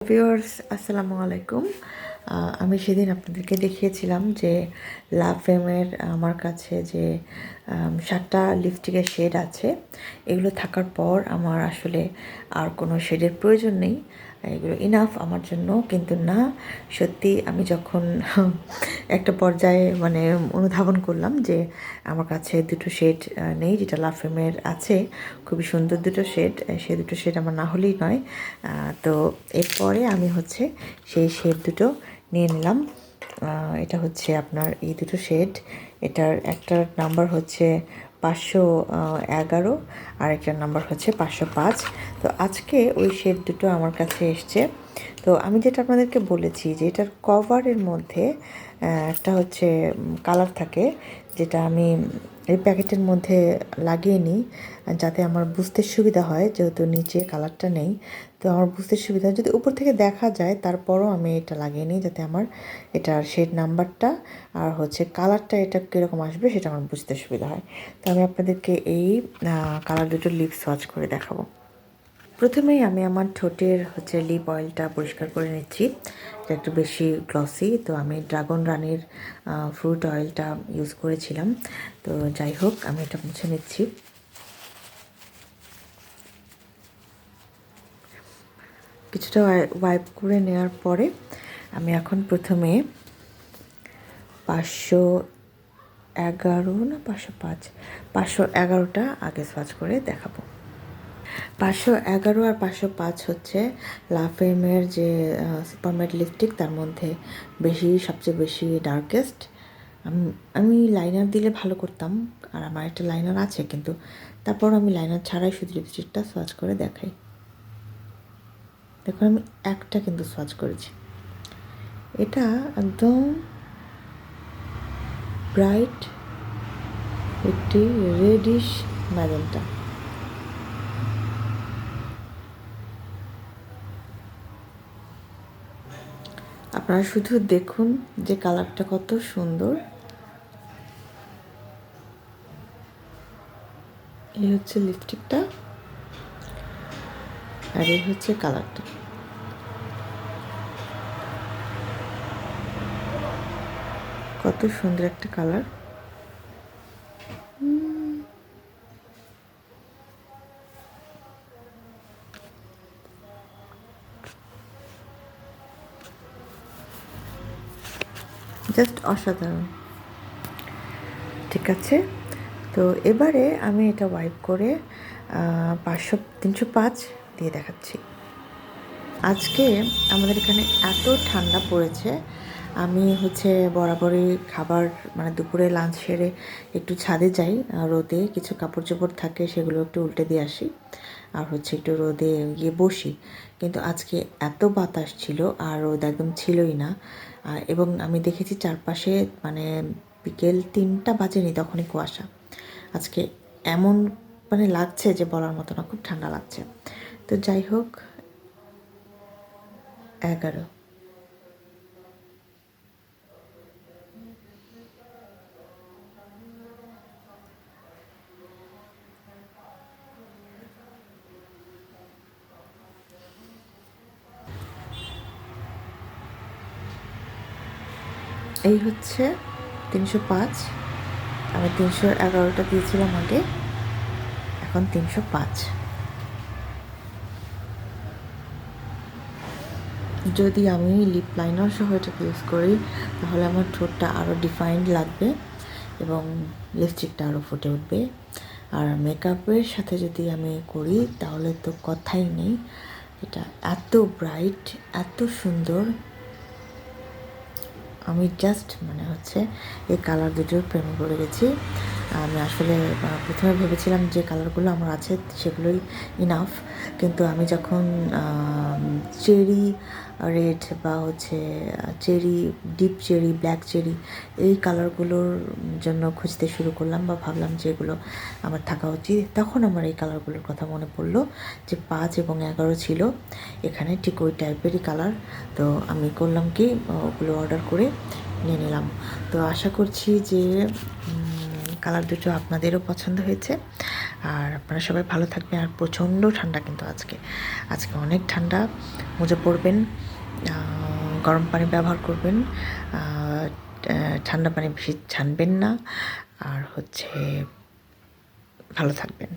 Viewers আসসালামু আলাইকুম। আমি সেদিন আপনাদেরকে দেখিয়েছিলাম যে লাভ ফেমের আমার কাছে যে 7টা লিপস্টিকের শেড আছে, এগুলো থাকার পর আমার আসলে আর কোনো শেডের প্রয়োজন নেই, এগুলো ইনাফ আমার জন্য। কিন্তু না, সত্যি আমি যখন একটা পর্যায়ে মানে অনুধাবন করলাম যে আমার কাছে দুটো শেড নেই, যেটা লাভ ফেমের আছে, খুবই সুন্দর দুটো শেড, সেই দুটো শেড আমার না হলেই নয়। তো এরপরে আমি হচ্ছে সেই শেড দুটো নিয়ে নিলাম। এটা হচ্ছে আপনার এই দুটো শেড, এটার একটার নাম্বার হচ্ছে 511 আর একটার নাম্বার হচ্ছে 505। তো আজকে ওই শেড দুটো আমার কাছে এসছে। তো আমি যেটা আপনাদেরকে বলেছি যে এটার কভারের মধ্যে একটা হচ্ছে কালার থাকে, যেটা আমি এই প্যাকেটের মধ্যে লাগিয়ে নিই যাতে আমার বুঝতে সুবিধা হয়, যেহেতু নিচে কালারটা নেই। তো আমার বুঝতে সুবিধা হয়, যদি উপর থেকে দেখা যায় তারপরও আমি এটা লাগিয়ে নিই যাতে আমার এটার শেড নাম্বারটা আর হচ্ছে কালারটা এটা কীরকম আসবে সেটা আমার বুঝতে সুবিধা হয়। তো আমি আপনাদেরকে এই কালার দুটো লিপ সোয়াচ করে দেখাবো। প্রথমেই আমি আমার ঠোঁটের হচ্ছে লিপ অয়েলটা পরিষ্কার করে নিচ্ছি, এটা একটু বেশি গ্লসি, তো আমি ড্রাগন রানির ফ্রুট অয়েলটা ইউজ করেছিলাম। তো যাই হোক, আমি এটা মুছে নিচ্ছি। কিছুটা ওয়াইপ করে নেওয়ার পরে আমি এখন প্রথমে 511 না 505, 511টা আগে সোয়াচ করে দেখাবো। 511 আর 505 হচ্ছে লাফেমের যে সুপার ম্যাট লিপস্টিক, তার মধ্যে সবচেয়ে বেশি ডার্কেস্ট। আমি লাইনার দিলে ভালো করতাম, আর আমার একটা লাইনার আছে, কিন্তু তারপর আমি লাইনার ছাড়াই শুধু লিপস্টিকটা সোয়াচ করে দেখাই। দেখুন আমি একটা কিন্তু সোয়াচ করেছি, এটা একদম ব্রাইট একটি রেডিশ ম্যাজেন্টা। আপনারা শুধু দেখুন যে কালারটা কত সুন্দর। এই হচ্ছে লিপস্টিকটা আর এই হচ্ছে কালারটা। কত সুন্দর একটা কালার। জাস্ট অসাধারণ। ঠিক আছে, তো এবারে আমি এটা ওয়াইপ করে 305 দিয়ে দেখাচ্ছি। আজকে আমাদের এখানে এত ঠান্ডা পড়েছে, আমি হচ্ছে বরাবরই খাবার মানে দুপুরে লাঞ্চ সেরে একটু ছাদে যাই, রোদে কিছু কাপড় চোপড় থাকে সেগুলো একটু উল্টে দিয়ে আসি, আর হচ্ছে একটু রোদে গিয়ে বসি। কিন্তু আজকে এত বাতাস ছিল আর রোদ একদম ছিলই না, এবং আমি দেখেছি চারপাশে মানে বিকেল 3টা বাজেনি তখনই কুয়াশা। আজকে এমন মানে লাগছে যে বলার মতো না, খুব ঠান্ডা লাগছে। তো যাই হোক, 11 এই হচ্ছে 305। আমি 311টা দিয়েছিলাম আগে, এখন 305। যদি আমি লিপ লাইনার সহ এটাকে ইউজ করি তাহলে আমার ঠোঁটটা আরও ডিফাইন্ড লাগবে এবং লিপস্টিকটা আরও ফুটে উঠবে। আর মেকআপের সাথে যদি আমি করি তাহলে তো কথাই নেই, এটা এত ব্রাইট, এত সুন্দর। আমি জাস্ট মানে হচ্ছে এই কালার দুটোর প্রেমে পড়ে গেছি। আমি আসলে প্রথমে ভেবেছিলাম যে কালারগুলো আমার আছে সেগুলোই ইনাফ, কিন্তু আমি যখন চেরি রেড বা হচ্ছে cherry, deep cherry, black cherry, এই কালারগুলোর জন্য খুঁজতে শুরু করলাম বা ভাবলাম যে এগুলো আমার থাকা উচিত, তখন আমার এই কালারগুলোর কথা মনে পড়লো যে 5 এবং 11 ছিল এখানে ঠিক ওই টাইপেরই কালার। তো আমি করলাম কি ওগুলো অর্ডার করে নিয়ে নিলাম। তো আশা করছি যে কালার দুটো আপনাদেরও পছন্দ হয়েছে। আর আপনারা সবাই ভালো থাকবেন। আর প্রচণ্ড ঠান্ডা কিন্তু আজকে অনেক ঠান্ডা। মোজা পরবেন, গরম পানি ব্যবহার করবেন, ঠান্ডা পানি বেশি ছানবেন না, আর হচ্ছে ভালো থাকবেন।